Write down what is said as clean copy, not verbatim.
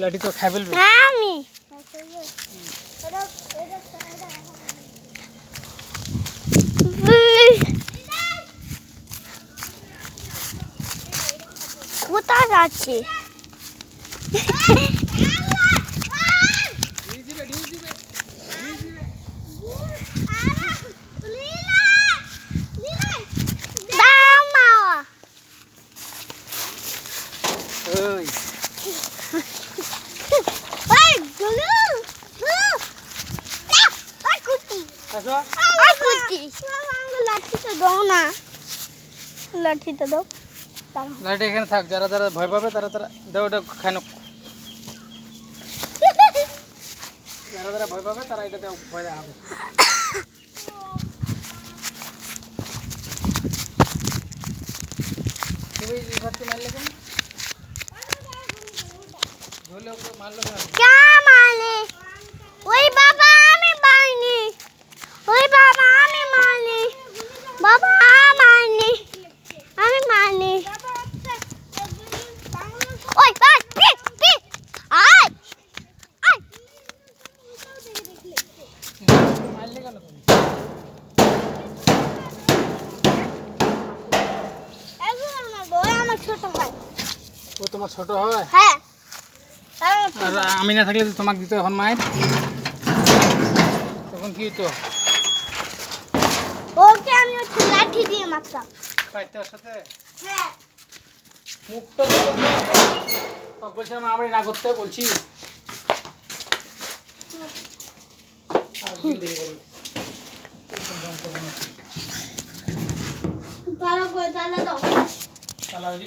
লাঠি তো খাই ফেলবে। আমি কোথায় যাচ্ছি? ওই আসো লাঠিটা দাও না, লাঠিটা দাও। লাঠি এখানে থাক, যারা যারা ভয় পাবে তারা তারা দাও, ওটা খানো। যারা যারা ভয় পাবে তারা এটা দাও, ভয় হবে। তুমি এই ঘরটি মারলে কেন? ধরলে ওকে মারলো কেন? क्या माले? ওই বাবা আমি মারনি, ওই বাবা আমি মারনি, বাবা মারনি, আমি মারনি। ওই বাই পিট পিট আয় আয়। মারলে কেন তুমি? এগুলো মারবো, ওই আমার ছোট ভাই। ও তোমার ছোট হয়? হ্যাঁ আর আমি না থাকলে তো তোমাকে দিতে এখন মায়ের, তখন কি তো ওকে আমি হচ্ছে লাঠি দিয়ে মারতাম। পাইতে ওর সাথে হ্যাঁ মুখটা বলছিলাম আমি না করতে বলছি। তারা কই তালা দাও। তাহলে